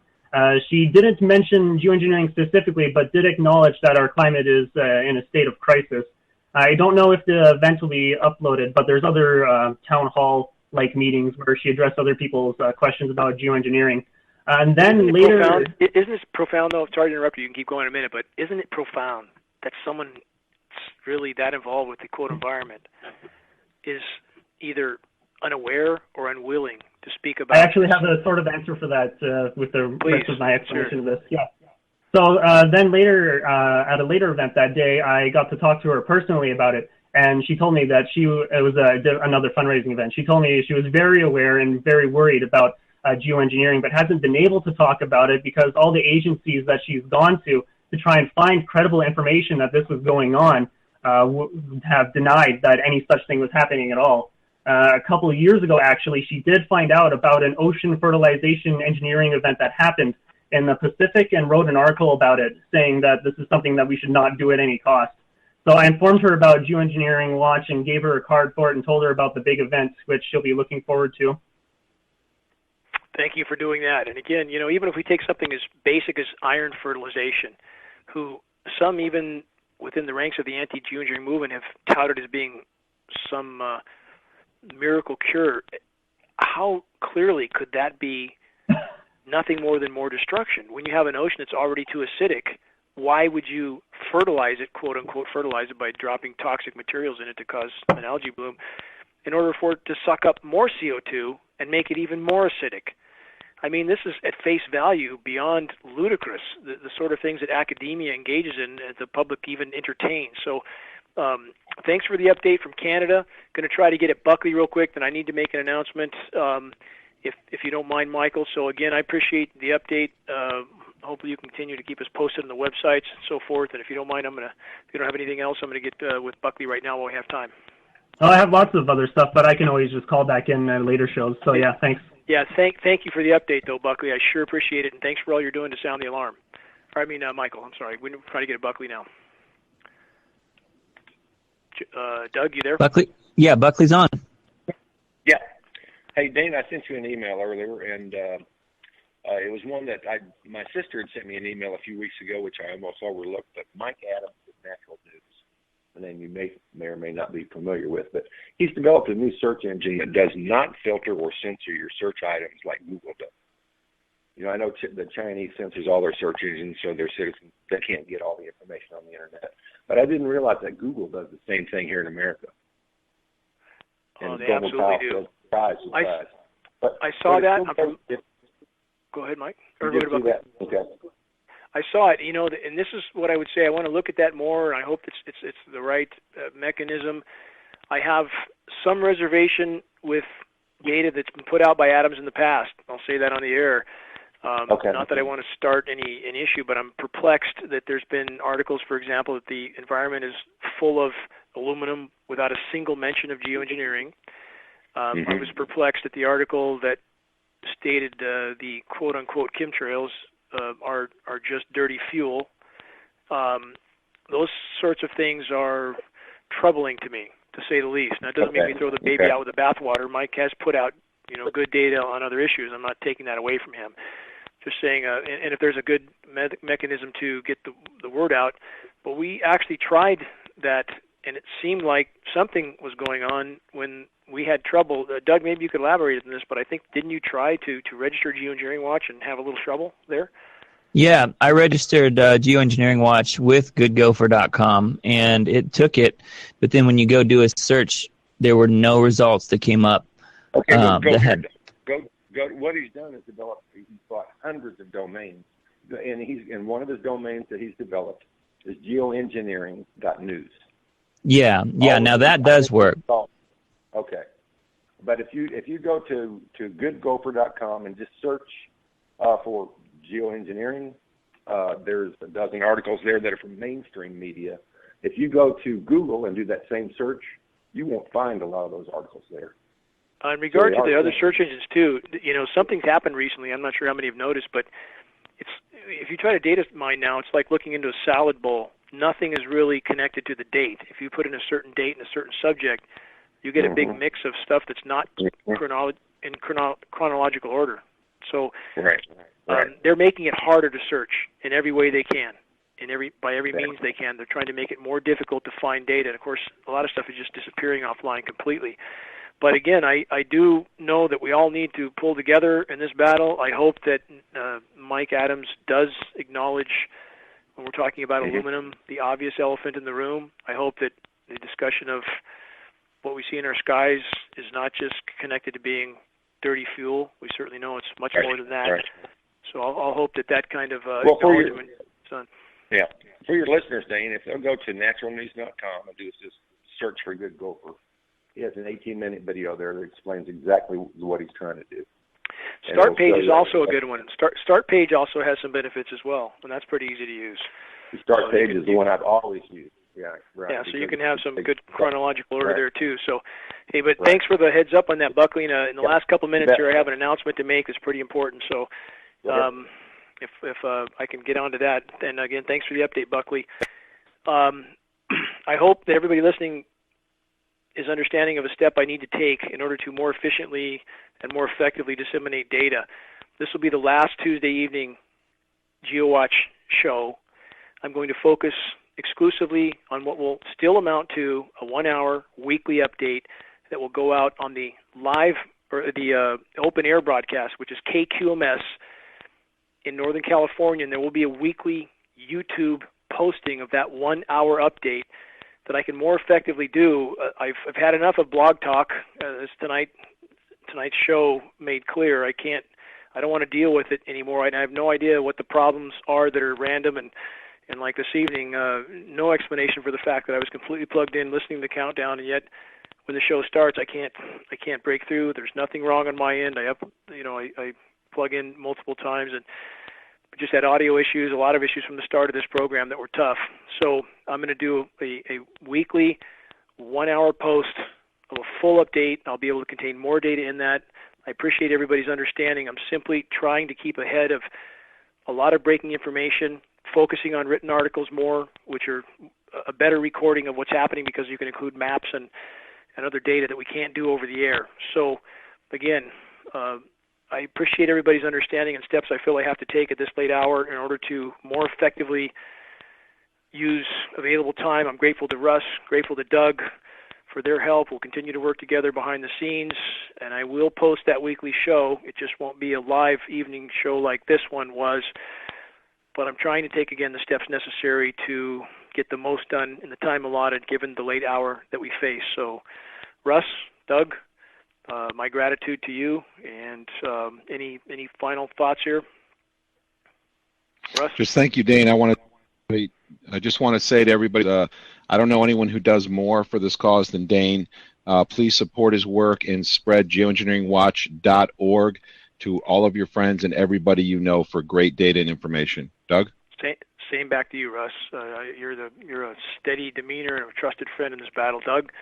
She didn't mention geoengineering specifically, but did acknowledge that our climate is in a state of crisis. I don't know if the event will be uploaded, but there's other town hall-like meetings where she addressed other people's questions about geoengineering. And then later... Isn't it profound, though? Sorry to interrupt you. You can keep going in a minute, but isn't it profound that someone really that involved with the quote environment is either unaware or unwilling to speak about... I actually have a sort of answer for that with the rest of my explanation of this. Yeah. So then later, at a later event that day, I got to talk to her personally about it, and she told me that it was another fundraising event. She told me she was very aware and very worried about geoengineering, but hasn't been able to talk about it because all the agencies that she's gone to try and find credible information that this was going on have denied that any such thing was happening at all. A couple of years ago, actually, she did find out about an ocean fertilization engineering event that happened in the Pacific and wrote an article about it, saying that this is something that we should not do at any cost. So I informed her about Geoengineering Watch and gave her a card for it and told her about the big event, which she'll be looking forward to. Thank you for doing that. And again, even if we take something as basic as iron fertilization, who some even within the ranks of the anti-geoengineering movement have touted as being some miracle cure, how clearly could that be nothing more than more destruction? When you have an ocean that's already too acidic, why would you fertilize it, quote unquote, fertilize it by dropping toxic materials in it to cause an algae bloom in order for it to suck up more CO2 and make it even more acidic? I mean, this is at face value beyond ludicrous, the sort of things that academia engages in, the public even entertains. So thanks for the update from Canada. Going to try to get at Buckley real quick, then I need to make an announcement, if you don't mind, Michael. So again, I appreciate the update. Hopefully you continue to keep us posted on the websites and so forth. And if you don't mind, if you don't have anything else, I'm going to get with Buckley right now while we have time. Oh, I have lots of other stuff, but I can always just call back in at later shows. So yeah, thanks. Yeah, thank you for the update, though, Buckley. I sure appreciate it, and thanks for all you're doing to sound the alarm. Michael, I'm sorry. We're trying to get at Buckley now. Doug, you there? Buckley? Yeah, Buckley's on. Yeah. Hey, Dane, I sent you an email earlier, and it was one that my sister had sent me an email a few weeks ago, which I almost overlooked, but Mike Adams of Natural News, a name you may or may not be familiar with, but he's developed a new search engine that does not filter or censor your search items like Google does. I know the Chinese censors all their search engines, so their citizens, they can't get all the information on the internet. But I didn't realize that Google does the same thing here in America. Oh, they absolutely do. Surprise. I saw that. Go ahead, Mike. Okay. I saw it, and this is what I would say. I want to look at that more, and I hope it's the right mechanism. I have some reservation with data that's been put out by Adams in the past. I'll say that on the air. Not that I want to start an issue, but I'm perplexed that there's been articles, for example, that the environment is full of aluminum without a single mention of geoengineering. I was perplexed at the article that stated the quote-unquote chemtrails are just dirty fuel. Those sorts of things are troubling to me, to say the least. Now, it doesn't make me throw the baby out with the bathwater. Mike has put out, good data on other issues. I'm not taking that away from him. Just saying, and if there's a good mechanism to get the word out, but we actually tried that, and it seemed like something was going on when we had trouble. Doug, maybe you could elaborate on this, but I think, didn't you try to register GeoEngineering Watch and have a little trouble there? Yeah, I registered GeoEngineering Watch with goodgopher.com, and it took it, but then when you go do a search, there were no results that came up. Okay, what he's done is he's bought hundreds of domains, and one of his domains that he's developed is geoengineering.news. Yeah, now that does work. Okay. But if you go to goodgopher.com and just search for geoengineering, there's a dozen articles there that are from mainstream media. If you go to Google and do that same search, you won't find a lot of those articles there. In regard to the other search engines too, something's happened recently. I'm not sure how many have noticed, but if you try to data mine now, it's like looking into a salad bowl. Nothing is really connected to the date. If you put in a certain date and a certain subject, you get a big mix of stuff that's not in chronological order. So they're making it harder to search in every way they can, by every means they can. They're trying to make it more difficult to find data. And of course, a lot of stuff is just disappearing offline completely. But again, I do know that we all need to pull together in this battle. I hope that Mike Adams does acknowledge, when we're talking about aluminum, the obvious elephant in the room. I hope that the discussion of what we see in our skies is not just connected to being dirty fuel. We certainly know it's much more than that. Right. So I'll hope that kind of acknowledgement is done. Yeah. For your listeners, Dane, if they'll go to naturalnews.com and just search for Good Gopher, he has an 18-minute video there that explains exactly what he's trying to do. Start page is also a good one. Start page also has some benefits as well, and that's pretty easy to use. The start page is the one I've always used. Yeah, right. Yeah, so you can have some good chronological order there too. So, hey, but thanks for the heads up on that, Buckley. In the last couple of minutes here, I have an announcement to make that's pretty important. So, if I can get onto that, and again, thanks for the update, Buckley. I hope that everybody listening is understanding of a step I need to take in order to more efficiently and more effectively disseminate data. This will be the last Tuesday evening GeoWatch show. I'm going to focus exclusively on what will still amount to a 1-hour weekly update that will go out on the live or the open air broadcast, which is KQMS in Northern California, and there will be a weekly YouTube posting of that 1-hour update that I can more effectively do. I've had enough of blog talk, as tonight's show made clear. I don't want to deal with it anymore. I have no idea what the problems are that are random, and like this evening, no explanation for the fact that I was completely plugged in, listening to the countdown, and yet when the show starts, I can't break through. There's nothing wrong on my end. I plug in multiple times, and just had audio issues, a lot of issues from the start of this program that were tough. So I'm going to do a weekly 1-hour post of a full update. I'll be able to contain more data in that. I appreciate everybody's understanding. I'm simply trying to keep ahead of a lot of breaking information, focusing on written articles more, which are a better recording of what's happening because you can include maps and other data that we can't do over the air. So, again, I appreciate everybody's understanding and steps I feel I have to take at this late hour in order to more effectively use available time. I'm grateful to Russ, grateful to Doug for their help. We'll continue to work together behind the scenes, and I will post that weekly show. It just won't be a live evening show like this one was, but I'm trying to take, again, the steps necessary to get the most done in the time allotted given the late hour that we face. So, Russ, Doug, my gratitude to you, and any final thoughts here? Russ? Just thank you, Dane. I just want to say to everybody, I don't know anyone who does more for this cause than Dane. Please support his work and spread geoengineeringwatch.org to all of your friends and everybody you know for great data and information. Doug? Same back to you, Russ. You're a steady demeanor and a trusted friend in this battle. Doug?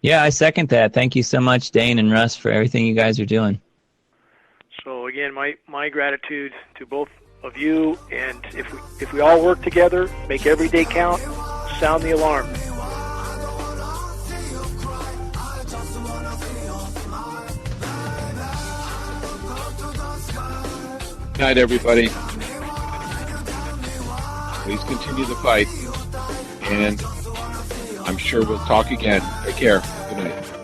Yeah, I second that. Thank you so much, Dane and Russ, for everything you guys are doing. So again, my gratitude to both of you, and if we all work together, make every day count, sound the alarm. Good night, everybody. Please continue the fight, and I'm sure we'll talk again. Take care. Good night.